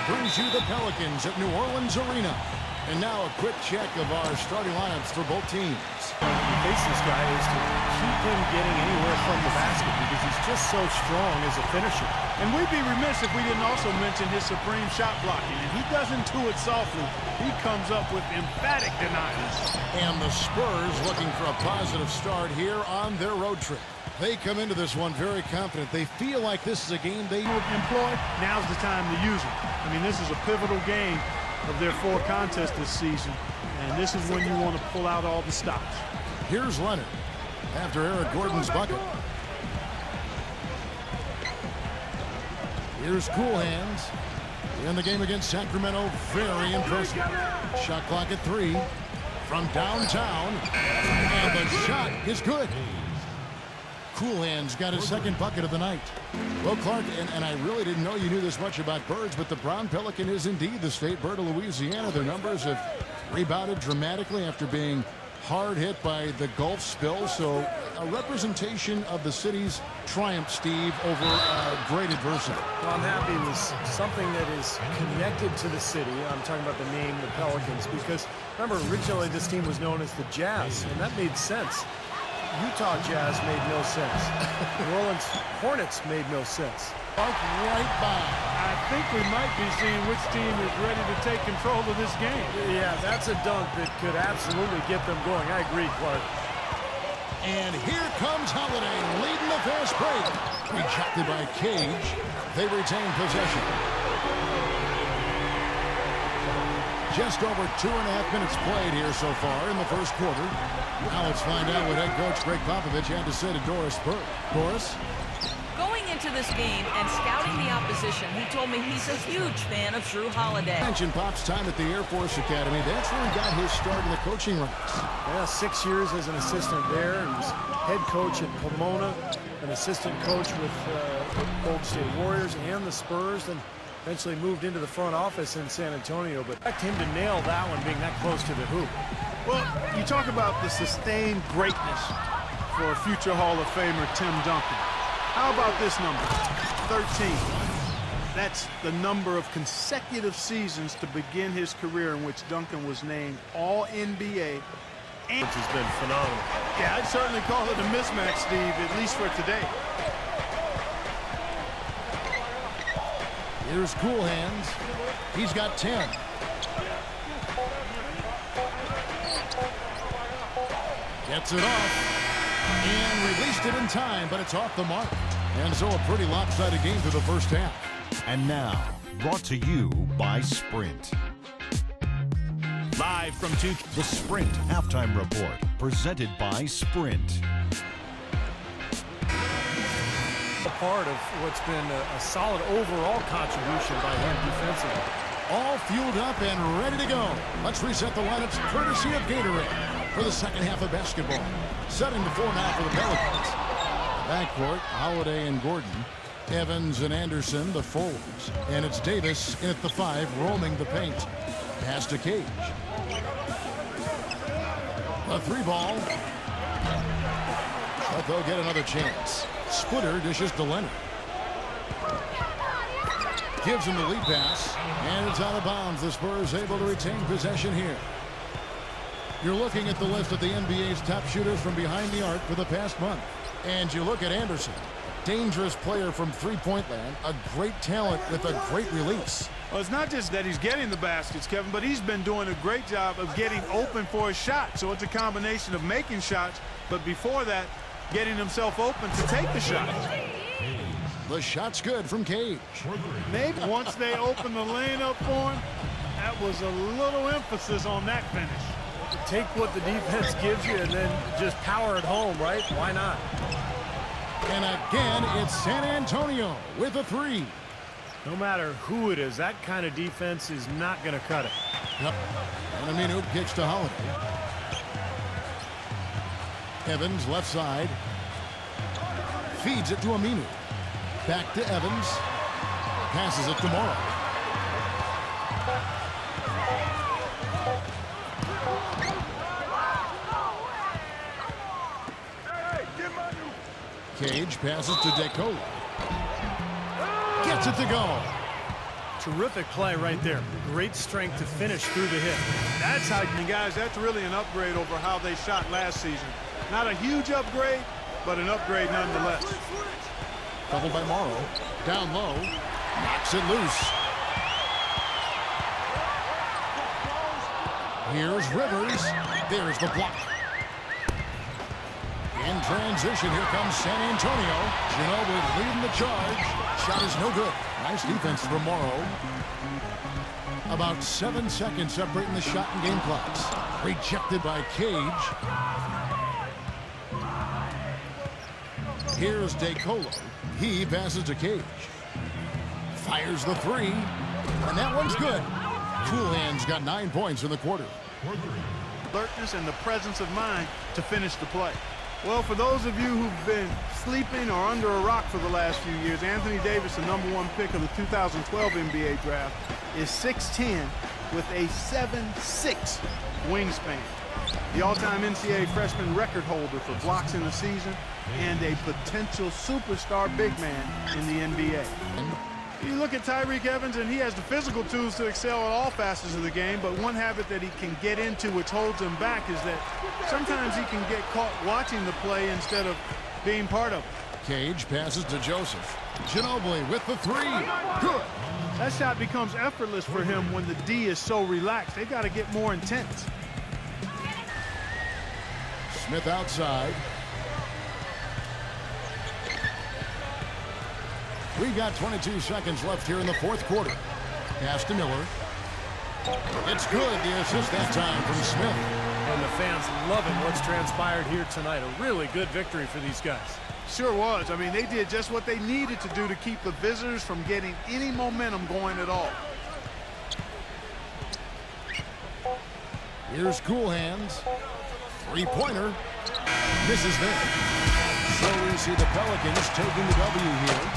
brings you the Pelicans at New Orleans Arena. And now a quick check of our starting lineups for both teams. The face of this guy is to keep him getting anywhere from the basket because he's just so strong as a finisher. And we'd be remiss if we didn't also mention his supreme shot blocking. And he doesn't do it softly. He comes up with emphatic denials. And the Spurs looking for a positive start here on their road trip. They come into this one very confident. They feel like this is a game they employ. Now's the time to use it. I mean, this is a pivotal game of their 4 contests this season. And this is when you want to pull out all the stops. Here's Leonard after Eric Gordon's bucket. Here's Cool Hands in the game against Sacramento. Very impressive. Shot clock at 3 from downtown. And the shot is good. Cool Hands got his second bucket of the night. Well, Clark, and I really didn't know you knew this much about birds, but the brown pelican is indeed the state bird of Louisiana. Their numbers have rebounded dramatically after being hard hit by the Gulf spill. So a representation of the city's triumph, Steve, over great adversity. Well, I'm happy it was something that is connected to the city. I'm talking about the name, the Pelicans, because remember, originally this team was known as the Jazz, and that made sense. Utah Jazz made no sense. New Orleans Hornets made no sense. Right by. I think we might be seeing which team is ready to take control of this game. Yeah, that's a dunk that could absolutely get them going. I agree, Clark. And here comes Holiday leading the fast break. Rejected by Cage. They retain possession. Just over 2.5 minutes played here so far in the first quarter. Now let's find out what head coach Greg Popovich had to say to Doris Burke. Doris? Going into this game and scouting the opposition, he told me he's a huge fan of Drew Holiday. Mentioned Pop's time at the Air Force Academy. That's where he got his start in the coaching ranks. Yeah, 6 years as an assistant there. He was head coach at Pomona, an assistant coach with the Golden State Warriors and the Spurs, and eventually moved into the front office in San Antonio. But expect him to nail that one being that close to the hoop. Well, you talk about the sustained greatness for future Hall of Famer Tim Duncan. How about this number? 13. That's the number of consecutive seasons to begin his career in which Duncan was named All-NBA. Which has been phenomenal. Yeah, I'd certainly call it a mismatch, Steve, at least for today. Here's Cool Hands. He's got 10. Gets it off and released it in time, but it's off the mark. And so a pretty lopsided game through the first half. And now, brought to you by Sprint. Live from 2K. The Sprint Halftime Report, presented by Sprint. A part of what's been a solid overall contribution by him defensively. All fueled up and ready to go. Let's reset the lineups courtesy of Gatorade for the second half of basketball. 7-4 now for the Pelicans. Backcourt, Holiday and Gordon. Evans and Anderson, the forwards. And it's Davis in at the 5, roaming the paint. Pass to Cage. A 3-ball. But they'll get another chance. Splitter dishes to Leonard. Gives him the lead pass. And it's out of bounds. The Spurs able to retain possession here. You're looking at the list of the NBA's top shooters from behind the arc for the past month. And you look at Anderson. Dangerous player from three-point land. A great talent with a great release. Well, it's not just that he's getting the baskets, Kevin, but he's been doing a great job of getting open for a shot. So it's a combination of making shots, but before that, getting himself open to take the shot. The shot's good from Cage. Maybe once they open the lane up for him, that was a little emphasis on that finish. Take what the defense gives you and then just power it home, right? Why not? And again, it's San Antonio with a 3. No matter who it is, that kind of defense is not going to cut it. Yep. And Aminu kicks to Holiday. Evans, left side. Feeds it to Aminu. Back to Evans. Passes it to Morrow. Cage passes to Deco. Gets it to go. Terrific play right there. Great strength to finish through the hit. That's how, guys, that's really an upgrade over how they shot last season. Not a huge upgrade, but an upgrade nonetheless. Doubled by Morrow. Down low. Knocks it loose. Here's Rivers. There's the block. In transition, here comes San Antonio. Ginobili leading the charge. Shot is no good. Nice defense from Morrow. About 7 seconds separating the shot and game clocks. Rejected by Cage. Here's DeColo. He passes to Cage. Fires the three. And that one's good. Coolhand's got 9 points in the quarter. Alertness and the presence of mind to finish the play. Well, for those of you who've been sleeping or under a rock for the last few years, Anthony Davis, the #1 pick of the 2012 NBA draft, is 6'10" with a 7'6" wingspan. The all-time NCAA freshman record holder for blocks in the season and a potential superstar big man in the NBA. You look at Tyreke Evans, and he has the physical tools to excel at all facets of the game, but one habit that he can get into which holds him back is that sometimes he can get caught watching the play instead of being part of it. Cage passes to Joseph. Ginobili with the three. Good. That shot becomes effortless for him when the D is so relaxed. They've got to get more intense. Smith outside. We got 22 seconds left here in the fourth quarter. Pass to Miller. It's good. The assist that time from Smith. And the fans loving what's transpired here tonight. A really good victory for these guys. Sure was. I mean, they did just what they needed to do to keep the visitors from getting any momentum going at all. Here's Coolhands. Three-pointer. Misses there. So we see the Pelicans taking the W here.